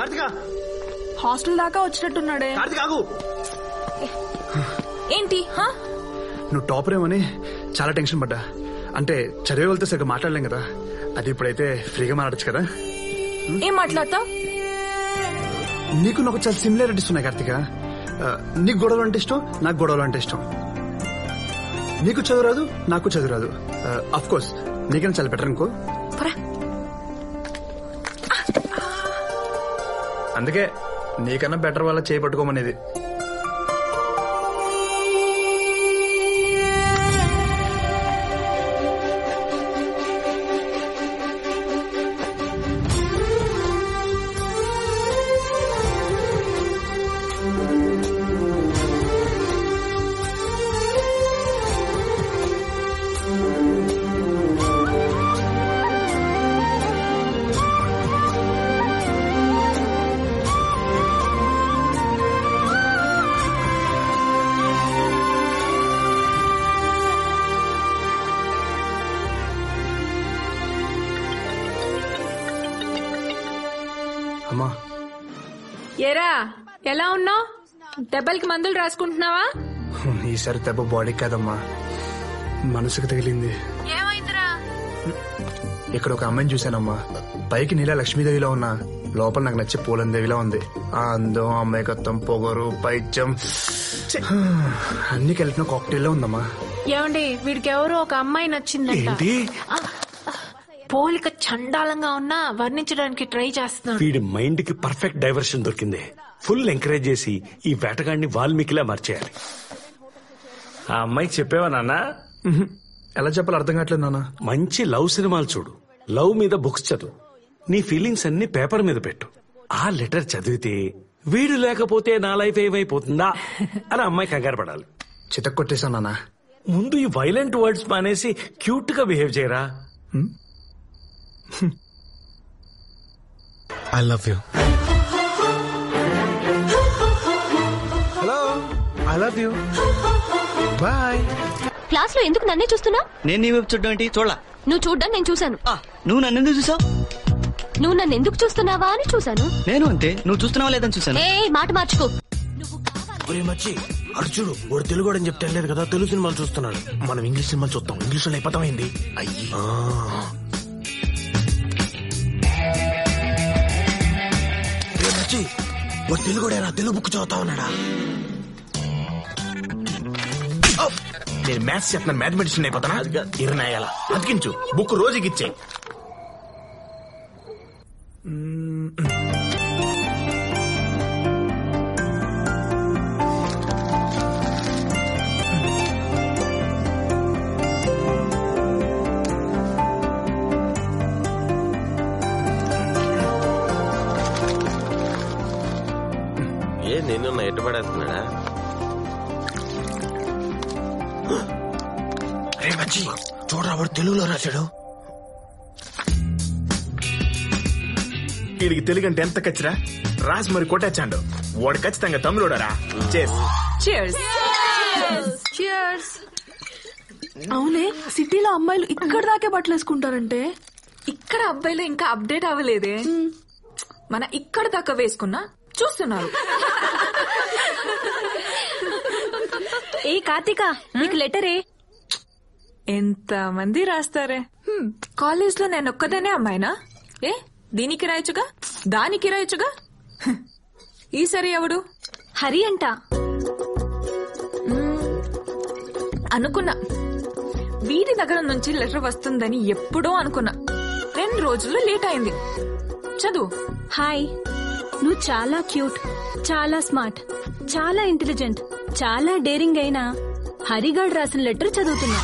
Karthika hostel దాకా వచ్చినట్టున్నాడే. కార్తిక ఆగు. ఏంటి? నువ్వు టాపర్ ఏమని చాలా టెన్షన్ పడ్డా. అంటే చదివే వెళ్తే సరిగ్గా మాట్లాడలేం కదా, అది ఇప్పుడైతే ఫ్రీగా మాట్లాడచ్చు కదా. ఏం మాట్లాడతావు? నీకు నాకు చాలా సిమిలారిటీస్ ఉన్నాయి కార్తిక. నీకు గొడవలు అంటే ఇష్టం, నాకు గొడవలు అంటే ఇష్టం. నీకు చదువు రాదు, నాకు చదువు రాదు. అఫ్ కోర్స్ నీకైనా చాలా బెటర్ అనుకో. అందుకే నీకన్నా బెటర్ వాళ్ళ చేయబట్టుకోమనేది. అమ్మా ఏరా, ఎలా ఉన్నావు? దెబ్బలకి మందులు రాసుకుంటున్నావా? ఈసారి దెబ్బ బాడీ కాదమ్మా, మనసుకు తగిలింది. ఏమైందిరా? ఇక్కడ ఒక అమ్మాయిని చూశానమ్మా. పైకి నీలా లక్ష్మీదేవిలా ఉన్నా, లోపల నాకు నచ్చే పూలందేవిలా ఉంది. ఆ అందం, అమ్మాయికత్వం, పొగరు, పైత్యం అన్ని కలిపిన కాక్టైల్ లో ఉందమ్మా. ఏమండి, వీడికి ఎవరో ఒక అమ్మాయి నచ్చిందంట. పోలిక చండాలంగా ఉన్నా వర్ణించడానికి ట్రై చేస్తున్నాడు. వీడి మైండ్ కి పర్ఫెక్ట్ డైవర్షన్ దొరికింది. ఫుల్ ఎంకరేజ్ చేసి ఈ వేటగాడిని వాల్మీకిలా మార్చేయాలి. ఆ అమ్మాయికి చెప్పేవా నాన్న? ఎలా చెప్పాలో అర్థం కావట్లేదు నాన్న. మంచి లవ్ సినిమాలు చూడు, లవ్ మీద బుక్స్ చదువు, నీ ఫీలింగ్స్ అన్ని పేపర్ మీద పెట్టు. ఆ లెటర్ చదివితే వీడు లేకపోతే నా లైఫ్ ఏమైపోతుందా అని అమ్మాయి కంగారు పడాలి. చితక్ కొట్టేశాను నాన్న. ముందు ఈ వైలెంట్ వర్డ్స్ మానేసి క్యూట్ గా బిహేవ్ చేయరా. I love you. Hello, I love you. Bye. Class లో ఎందుకు నన్నే చూస్తున్నా? నేను నీ వైపు చూడడం ఏంటి? చూడలా. నువ్వు చూడ్డం నేను చూశాను. నువ్వు నన్ను ఎందుకు చూసావు? నువ్వు నన్ను ఎందుకు చూస్తున్నావా అని చూశాను. నేను అంతే, నువ్వు చూస్తున్నావా లేదని చూసాను. ఏ మాట మార్చుకో. మచ్చి అడు చూడు, వాడు తెలుగు అని చెప్తే లేదు కదా, తెలుగు సినిమాలు చూస్తున్నాడు. మనం ఇంగ్లీష్ సినిమాలు చూస్తాం, ఇంగ్లీష్ లో అయిపోతామైంది. అయ్యి మచ్చి వాడు తెలుగుడేరా, తెలుగు బుక్ చదువుతా ఉన్నాడా? నేను మ్యాథ్స్ చెప్తున్నాను, మ్యాథమెటిషియన్ అయిపోతానా? ఇరనాయాల అతికించు, బుక్ రోజుకి ఇచ్చే. నిన్ను ఎట్టుపడేస్తున్నాడా? రే మచ్చి చూడరా, వాడు తెలుగులో రాశాడు. వీడికి తెలుగు అంటే ఎంత కచ్చిరా, రాసి మరి కొట్టచ్చాడు. వాడు ఖచ్చితంగా తమిళోడరా. అవునే, సిటీలో అమ్మాయిలు ఇక్కడ దాకే బట్టలు వేసుకుంటారంటే ఇక్కడ అబ్బాయిలు ఇంకా అప్డేట్ అవ్వలేదే. మన ఇక్కడ దాకా వేసుకున్నా చూస్తున్నారు. ఏ కార్తిక, నీకు లెటరే. ఎంత మంది రాస్తారే. కాలేజ్ లో నేను ఒక్కదానే అమ్మాయినా? ఏ దీనికి రాయొచ్చుగా, దానికి రాయొచ్చుగా. ఈసారి ఎవడు? హరి అంట. అనుకున్నా వీడి దగ్గర నుంచి లెటర్ వస్తుందని ఎప్పుడో అనుకున్నా. 2 రోజులు లేట్ అయింది. చదువు. హాయ్, నువ్వు చాలా క్యూట్, చాలా స్మార్ట్, చాలా ఇంటెలిజెంట్, చాలా డేరింగ్ అయినా హరిగాడ్ రాసిన లెటర్ చదువుతున్నా.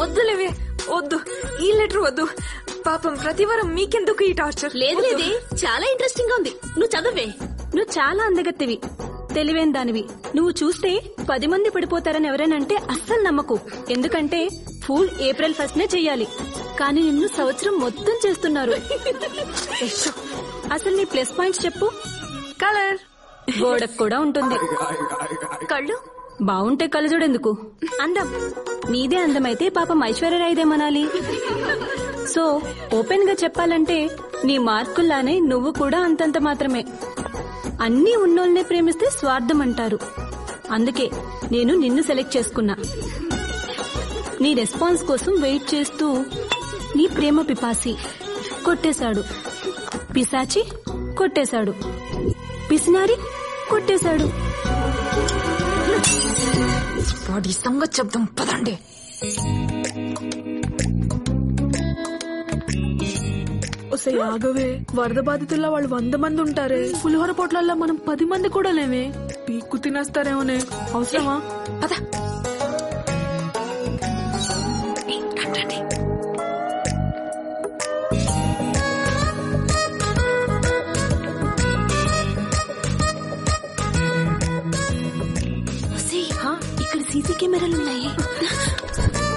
వద్దులేవే, వద్దు, ఈ లెటర్ వద్దు. పాపం ప్రతివారం మీకెందుకు ఈ టార్చర్? లేదు లేదే, చాలా ఇంట్రెస్టింగ్ గా ఉంది. నువ్వు చదవే. నువ్వు చాలా అందగత్తివి, తెలివైన దానివి. నువ్వు చూస్తే 10 మంది పడిపోతారని ఎవరైనంటే అస్సలు నమ్మకు. ఎందుకంటే ఫూల్ ఏప్రిల్ 1 చెయ్యాలి, కానీ నిన్ను సంవత్సరం మొత్తం చేస్తున్నారు. అసలు నీ ప్లస్ పాయింట్స్ చెప్పు. కలర్ గోడకు కూడా ఉంటుంది. కళ్ళు బావుంటే కలజోడెందుకు? అందం నీదే అందమైతే పాపం ఐశ్వర్యరాయిదేమనాలి. సో ఓపెన్ గా చెప్పాలంటే నీ మార్కుల్లానే నువ్వు కూడా అంతంత మాత్రమే. అన్నీ ఉన్నోల్నే ప్రేమిస్తే స్వార్థం అంటారు. అందుకే నేను నిన్ను సెలెక్ట్ చేసుకున్నా. నీ రెస్పాన్స్ కోసం వెయిట్ చేస్తూ నీ ప్రేమ పిపాసి కొట్టేశాడు, పిశాచి కొట్టేశాడు, పిసినారి కొట్టేశాడు. వాడి సంగతి చెప్దాం పదండి. ఆగవే, వరద బాధితుల్లో వాళ్ళు 100 మంది ఉంటారే. పులిహోర పొట్లల్లో మనం 10 మంది కూడా లేవే. పీక్కు తినేస్తారేమోనే. అవసరమా? పద. ఇక్కడ సీసీ కెమెరాలు ఉన్నాయి.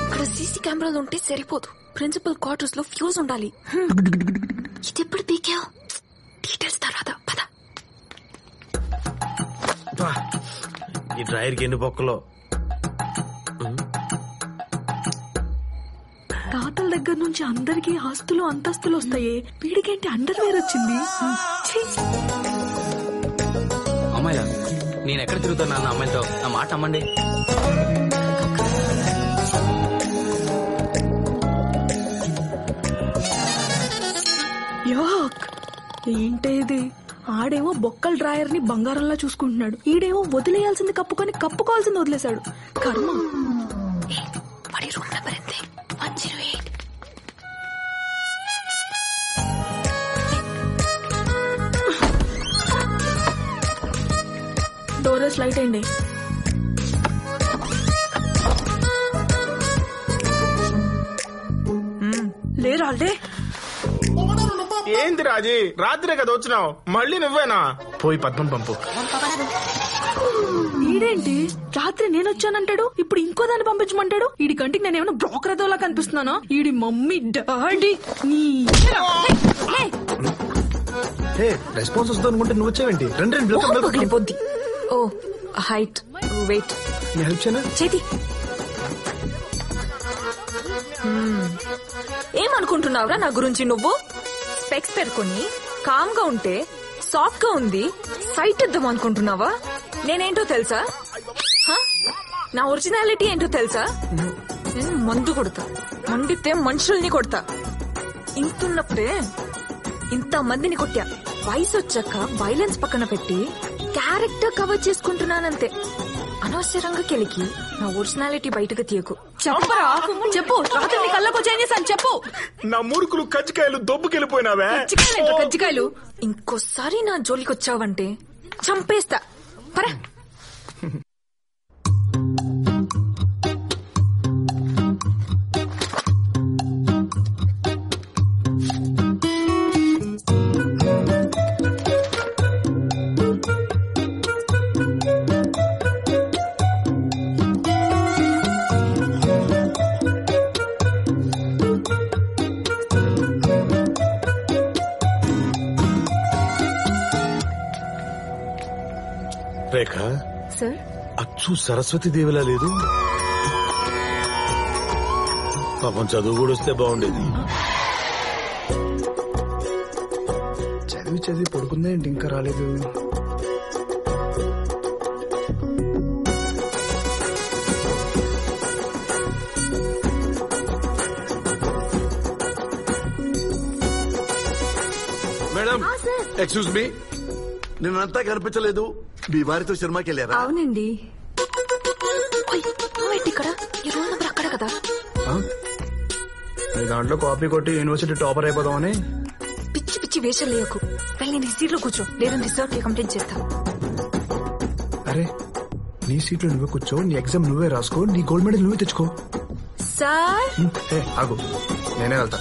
ఇక్కడ సీసీ కెమెరాలు ఉంటే సరిపోదు, ప్రిన్సిపల్ క్వార్టర్స్ లో ఫ్యూజ్ ఉండాలి. ఇది ఎప్పుడు పీకావు? డీటెయిల్స్ తర్వాత పద. ఈ డ్రైవర్ కి ఎన్ని బొక్కలో. తాతల దగ్గర నుంచి అందరికి ఆస్తులు అంతస్తులు వస్తాయి. వీడికేంటి అండర్వేర్ వచ్చింది? అమ్మాయిలా నేను ఎక్కడ తిరుగుతాను అన్న అమ్మాయితో నా మాట అమ్మండి. ఏంటేది? ఆడేమో బొక్కల డ్రాయర్ ని బంగారంలా చూసుకుంటున్నాడు, ఈడేమో వదిలేయాల్సింది కప్పుకొని కప్పుకోవాల్సింది వదిలేశాడు. కర్మ. వాడి రూమ్ నెంబర్ ఎంత? 108. డోరేస్ లైట్ అయింది. లేరాలే. ఏంది రాజీ, రాత్రే కదా వచ్చినావు, మళ్ళీ నువ్వేనా? పోయి పద్మం పంపు. ఈడేంటి రాత్రి నేనొచ్చానంటాడు, ఇప్పుడు ఇంకో దాన్ని పంపించమంటాడు. ఈడి కంటికి నేనేమన్నా బ్రోకర్ అదోలా కనిపిస్తున్నానా? ఈడి మమ్మీ డాడీ. రెస్పాన్స్ వస్తుంది అనుకుంటే నువ్వు వచ్చావేంటి? పగిలిపోద్ది. ఓ హైట్, వెయిట్. హెల్ప్ చేయనా? చేతి. ఏమనుకుంటున్నావురా నా గురించి నువ్వు? స్పెక్స్ పెట్టుకుని కామ్ గా ఉంటే సాఫ్ట్ గా ఉంది సైట్ ఇద్దాం అనుకుంటున్నావా? నేనేంటో తెలుసా? నా ఒరిజినాలిటీ ఏంటో తెలుసా? నేను మందు కొడతా, మండితే మనుషుల్ని కొడతా. ఇంతున్నప్పుడే ఇంత మందిని కొట్టా. వయసు వచ్చాక వైలెన్స్ పక్కన పెట్టి క్యారెక్టర్ కవర్ చేసుకుంటున్నానంతే. అనవసరంగా కెలికి నా ఒరిజినాలిటీ బయటకు తీయకు. చెప్పరా? చెప్పు. రాత్రి నీ కళ్ళకు చేంజ్ చేశాను, చెప్పు. నా మూర్ఖులు కజ్జికాయలు దొబ్బుకెళ్ళిపోయినావే. కజ్జికాయలు ఇంకోసారి నా జోలికి వచ్చావంటే చంపేస్తా. పరా. రేఖ సార్, అచ్చు సరస్వతి దేవిలా లేదు. పాపం చదువు కూడా వస్తే బాగుండేది. చదివి చదివి పడుకుందే ఏంటి ఇంకా రాలేదు? మేడం, ఎక్స్క్యూజ్ మీ, నిన్నంతా కనిపించలేదు. మీ వారితో సినిమాకి వెళ్ళారా? అవునండి. ఇక్కడ ఈ రూమ్ నెంబర్ అక్కడ కదా. నీ దాంట్లో కాపీ కొట్టి యూనివర్సిటీ టాపర్ అయిపోదామని. పిచ్చి పిచ్చి వేషాలు లేకు. వెళ్ళి నీ సీట్లో కూర్చో, లేదని రిజర్వ్ కంప్లైంట్ చేస్తా. అరే, నీ సీట్లో నువ్వే కూర్చో, నీ ఎగ్జామ్ నువ్వే రాసుకో, నీ గోల్డ్ మెడల్ నువ్వే తెచ్చుకో. సార్ ఆగు, నేనే వెళ్తా.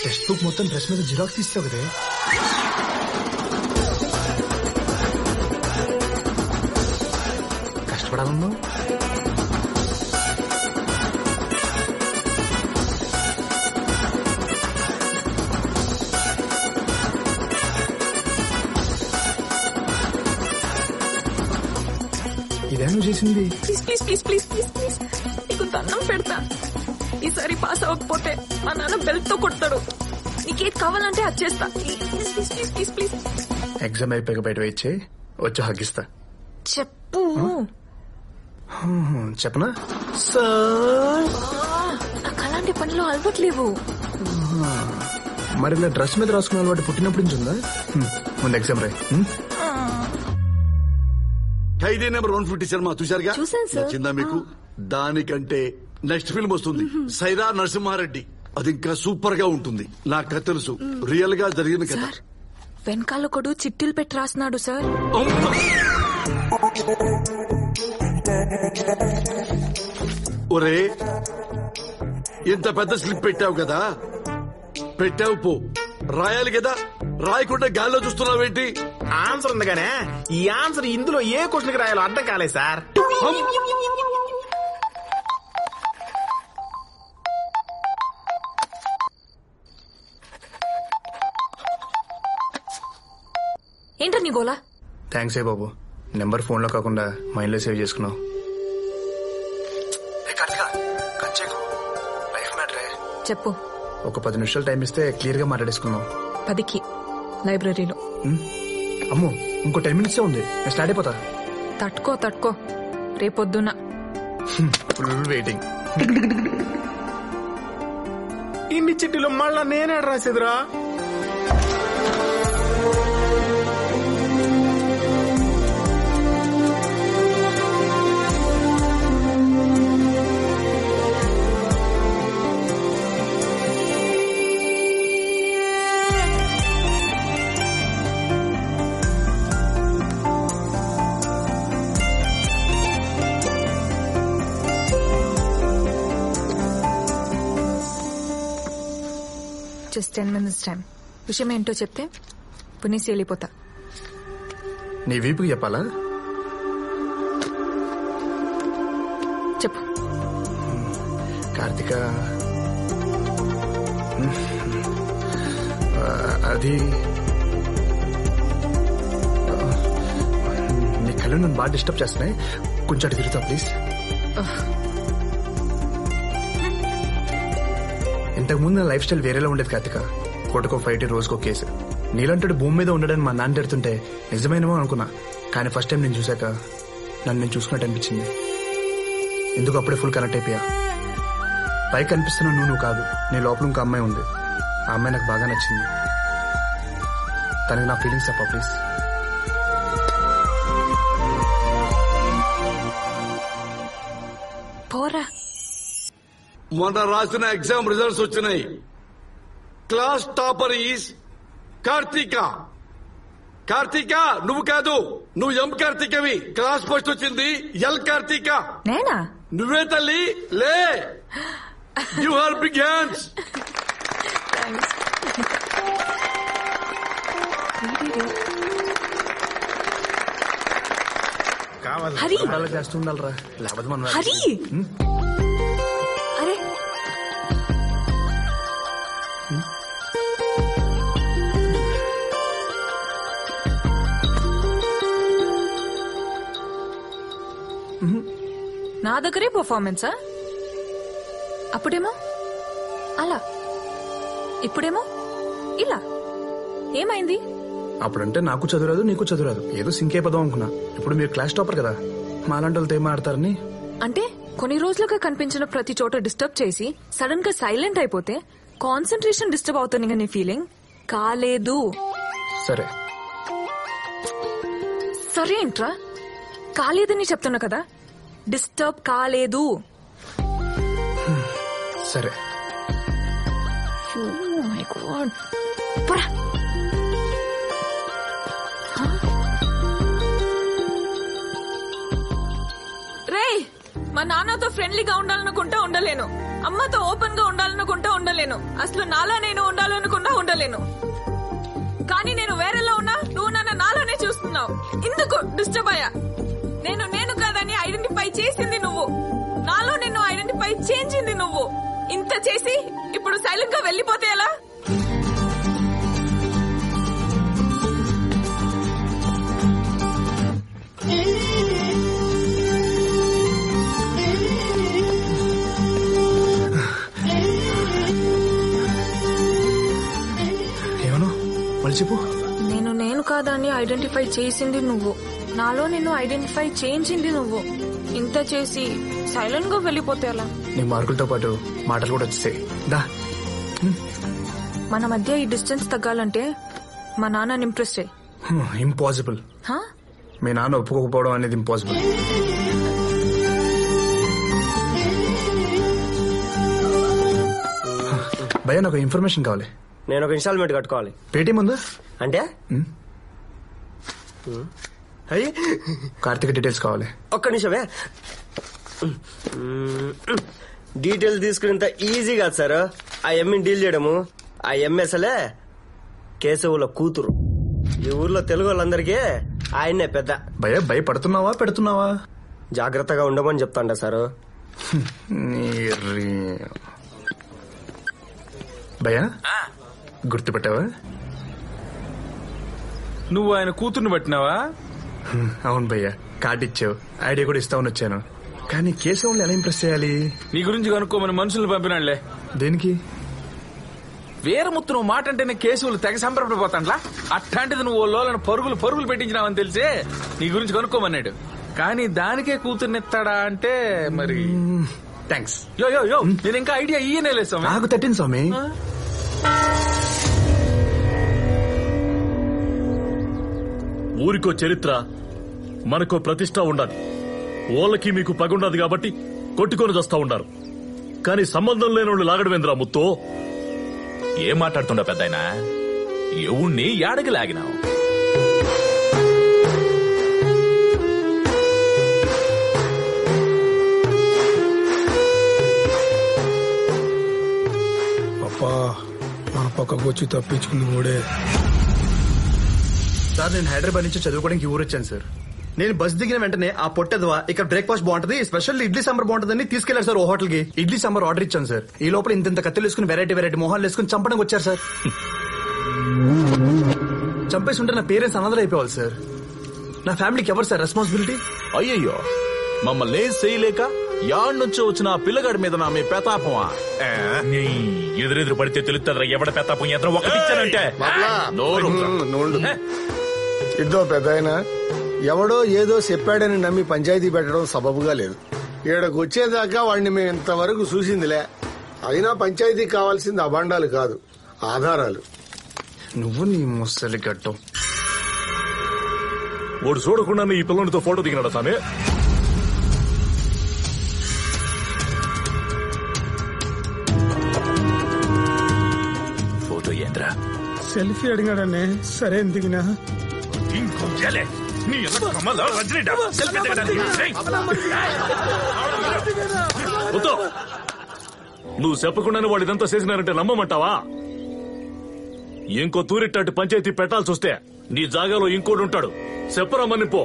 టెక్స్ట్ బుక్ మొత్తం డ్రెస్ మీద జిరాక్స్ తీస్తావు కదే. కష్టపడాలన్నావు? ఇదేమో చేసింది. Please please please please please please నీకు దండం పెడతా. ఈసారి పాస్ అవ్వకపోతే మా నాన్న బెల్ట్ తో కొడతాడు. నీకేది కావాలంటే అది చేస్తా. Please please please please please. Exam అయిపోయాక బయట వచ్చి వచ్చి హగ్గిస్తా. చెప్పు. చెప్పనా? నాకు అలాంటి పనిలో అలవట్లేవు. మరి ఇలా డ్రెస్ మీద రాసుకున్న అలవాటు పుట్టినప్పటి నుంచి ఉందా? ముందు ఎగ్జామ్ రాయి. ఖైదీ నెంబర్ 150 సినిమా చూశారుగా? చూశాను సార్. నచ్చిందా మీకు? దానికంటే నెక్స్ట్ ఫిల్మ్ వస్తుంది, సైరా నరసింహారెడ్డి. అది ఇంకా సూపర్ గా ఉంటుంది. నాకు తెలుసు, రియల్ గా జరిగింది కదా. సార్ వెనకాల ఒకడు చిట్టీలు పెట్టి రాస్తున్నాడు సార్. ఒరే, ఇంత పెద్ద స్లిప్ పెట్టావు కదా, పెట్టావు పో, రాయాలి కదా. రాయకుండా గాల్లో చూస్తున్నావేంటి? ఆన్సర్ ఉంది కానీ ఈ ఆన్సర్ ఇందులో ఏ క్వశ్చన్ కి రాయాలో అర్థం కాలేదు సార్. ఏంటో నీ గోలా? థ్యాంక్స్ ఏ బాబు, నెంబర్ ఫోన్ లో కాకుండా మైండ్ లో సేవ్ చేసుకున్నావు. చెప్పు. ఒక 10 నిమిషాలు టైం ఇస్తే క్లియర్ గా మాట్లాడేసుకున్నావు. 10కి లైబ్రరీలో. అమ్మో, ఇంకో 10 మినిట్స్ ఉంది, నేను స్టార్ట్ అయిపోతా. తట్టుకో రేపొద్దున. Full waiting. ఇన్ని చిట్టీలు మళ్ళా నేనే రాసేదిరా. Just 10 minutes time. విషయం ఏంటో చెప్తే పునీసి వెళ్ళిపోతా. నీ వీపుకి చెప్పాలా? చెప్పు. కార్తిక, అది నీ కళ్ళు నన్ను బాగా డిస్టర్బ్ చేస్తున్నాయి, కొంచెం అటు తిరుగుతా ప్లీజ్. ఇంతకు ముందు నా లైఫ్ స్టైల్ వేరేలా ఉండేది కార్తిక. పూటకో ఫైట్, రోజుకో కేసు. నీలంటాడు భూమి మీద ఉండడని మా నాన్న తిడుతుంటే నిజమేనేమో అనుకున్నా. కానీ ఫస్ట్ టైం నేను చూశాక నన్ను నేను చూసుకున్నట్టు అనిపించింది. ఎందుకు అప్పుడే ఫుల్ కనెక్ట్ అయిపోయా. పైకి కనిపిస్తున్నా నువ్వు కాదు, నీ లోపల ఇంకో అమ్మాయి ఉంది. ఆ అమ్మాయి నాకు బాగా నచ్చింది. తనకి నా ఫీలింగ్స్ చెప్పా ప్లీజ్. పోరా. మొన్న రాసిన ఎగ్జామ్ రిజల్ట్స్ వచ్చినాయి. Class topper is Karthika. Karthika నువ్వు కాదు, నువ్వు ఎం కార్తీకవి. క్లాస్ ఫస్ట్ వచ్చింది ఎల్ కార్తీక. నేనా? నువ్వే తల్లి, లే. You are big hands. హరి చేస్తూ ఉండాలరా, లేకపోతే మనం హరి. అరే నా దగ్గరే పర్ఫార్మెన్సా? అప్పుడేమో అలా, ఇప్పుడేమో ఇలా. ఏమైంది? అప్పుడంటే నాకు చదువురాదు, నీకు చదువురాదు, ఏదో సింకే పదం అనుకున్నా. ఇప్పుడు మీరు క్లాస్ టాపర్ కదా, మాలాంటి వాళ్ళతో ఏం ఆడతారని. అంటే కొన్ని రోజులుగా కనిపించిన ప్రతి చోట డిస్టర్బ్ చేసి సడన్ గా సైలెంట్ అయిపోతే కాన్సన్ట్రేషన్ డిస్టర్బ్ అవుతుంది నీ ఫీలింగ్ కాలేదు. సరే సరే ఏంట్రా, కాలేదని చెప్తున్నా కదా. డిస్టర్బ్ కాలేదు. సరే. Oh my God. పోరా. రేయ్, మా నాన్నతో ఫ్రెండ్లీగా ఉండాలనుకుంటా ఉండలేను, అమ్మతో ఓపెన్ గా ఉండాలనుకుంటా ఉండలేను, అసలు నాలా నేను ఉండాలనుకుంటా ఉండలేను. కానీ నేను వేరేలా ఉన్నా, నువ్వు నన్ను నాలోనే చూస్తున్నావు. ఇందుకు డిస్టర్బ్ అయ్యా. నేను కాదని ఐడెంటిఫై ఇంత చేసి ఇప్పుడు సైలెంట్ గా వెళ్ళిపోతే ఎలా? ఏమను మళ్ళీ చెప్పు. నేను కాదని ఐడెంటిఫై చేసింది నువ్వు, నాలో నిన్ను ఐడెంటిఫై చేయించింది నువ్వు. ఇంత చేసి సైలెంట్ గా వెళ్ళిపోతే ఎలా? నీ మార్కులతో పాటు మాటలు కూడా వచ్చేసాయి. దా. మన మధ్య ఈ డిస్టెన్స్ తగ్గాలంటే మా నాన్నని ఇంప్రెస్ చేయి. ఇంపాసిబుల్. మీ నాన్న ఒప్పుకోకపోవడం అనేది ఇంపాసిబుల్. భయ్యా నాకు ఇన్ఫర్మేషన్ కావాలి. నేను ఒక ఇన్స్టాల్మెంట్ కట్టుకోవాలి. పేటీఎం ఉందా? అంటే అయ్యి కార్తీక డీటెయిల్స్ కావాలి. ఒక్క నిమిషమే. డీటెయిల్స్ తీసుకునేంత ఈజీ కాదు సార్ ఆ ఎమ్మిని డీల్ చేయడము. ఆ ఎమ్మెసలే కేశవుల కూతురు. ఈ ఊర్లో తెలుగు వాళ్ళందరికీ ఆయన్నే పెద్ద. భయపడుతున్నావా పెడుతున్నావా? జాగ్రత్తగా ఉండమని చెప్తాండ సారు. భయ్యా గుర్తుపెట్టావా? నువ్వు ఆయన కూతుర్ని పట్టినావా? అవును భయ్యా, కార్డు ఇచ్చావు, ఐడియా కూడా ఇస్తామని వచ్చాను. కానీ కేశవుల్ని ఎలా ఇంప్రెస్ చేయాలి? నీ గురించి కనుక్కోమని మనుషుల్ని పంపినాళ్లే. దేనికి? వీరముత్తు నువ్వు మాట అంటేనే కేశవులు తెగ సంబరపడిపోతాండ్లా. అట్లాంటిది నువ్వు లోలను పరుగులు పెట్టించినావని తెలిసే నీ గురించి కనుక్కోమన్నాడు. కానీ దానికే కూతుర్నిస్తాడా అంటే మరి థ్యాంక్స్. యో నేను ఇంకా ఐడియా ఇయ్యనే లేదు స్వామి. నాకు తట్టింది స్వామి. ఊరికో చరిత్ర, మనకో ప్రతిష్ట ఉండాలి. ఓళ్ళకి మీకు పగుండదు కాబట్టి కొట్టుకొని వస్తా ఉండారు. కానీ సంబంధం లేనోళ్ళు లాగడమేంద్రా ముత్తో? ఏం మాట్లాడుతుండ పెద్దాయన? ఎవణ్ణి యాడకి లాగినావు? అప్పా మన పక్కకు వచ్చి తప్పించుకుంది మూడే. సార్ నేను హైదరాబాద్ నుంచి చదువుకోవడానికి ఊరు వచ్చాను సార్. నేను బస్ దిగిన వెంటనే ఆ పొట్టెదవా ఇక్కడ బ్రేక్ఫాస్ట్ బాగుంటది, స్పెషల్ ఇడ్లీ సాంబార్ బాగుంటుందని తీసుకెళ్లారు సార్ ఓ హోటల్ కి. ఇడ్లీ సాంబార్ ఆర్డర్ ఇచ్చాను సార్. ఈ లోపల ఇంత కత్తులు వేసుకుని వెరైటీ మొహాలు వేసుకుని చంపడానికి వచ్చారు సార్. చంపేసి ఉంటే నా పేరెంట్స్ అనాథలు అయిపోవాలి సార్. నా ఫ్యామిలీకి ఎవరు సార్ రెస్పాన్సిబిలిటీ? అయ్యయ్యో, మమ్మల్ని ఏం చేయలేక యాడ్ నుంచి వచ్చిన ఆ పిల్లగాడి మీద నా మీ పెతాపమా? ఎదురెదురు పడితే తెలుస్తుందిరా ఎవడ పెతాపం. ఎదురు ఒకటిచ్చానంటే ఇద్దో పెద్దాయన, ఎవడో ఏదో చెప్పాడని నమ్మి పంచాయతీ పెట్టడం సబబుగా లేదు. ఈడకు వచ్చేదాకా వాడిని మేము ఇంతవరకు చూసిందిలే. అయినా పంచాయతీకి కావాల్సింది అభాండాలు కాదు, ఆధారాలు. నువ్వు నీ ముసలి గట్టం. వాడు చూడకుండా ఈ పిల్లలతో ఫోటో దిగినాడు సామే. ఫోటో ఏంద్రా? సెల్ఫీ అడిగాడనే. సరే దిగినా. నువ్వు చెప్పకుండానే వాడు ఇదంతా చేసినారంటే నమ్మమంటావా? ఇంకో తూరిట్టాటి పంచాయతీ పెట్టాల్సి వస్తే నీ జాగాలో ఇంకోటి ఉంటాడు. చెప్పరామని పో.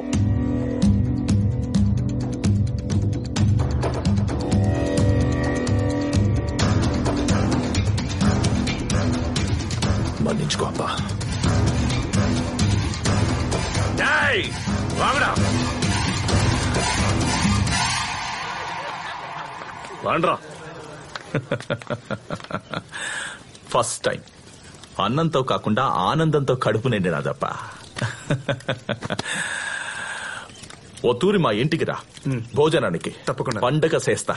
మన్నించుకో అబ్బా. వాండ్రా. ఫస్ట్ టైం అన్నంతో కాకుండా ఆనందంతో కడుపు నిండినాదప్ప. ఓ తూరి మా ఇంటికి రా, భోజనానికి. తప్పకుండా. పండగ చేస్తా.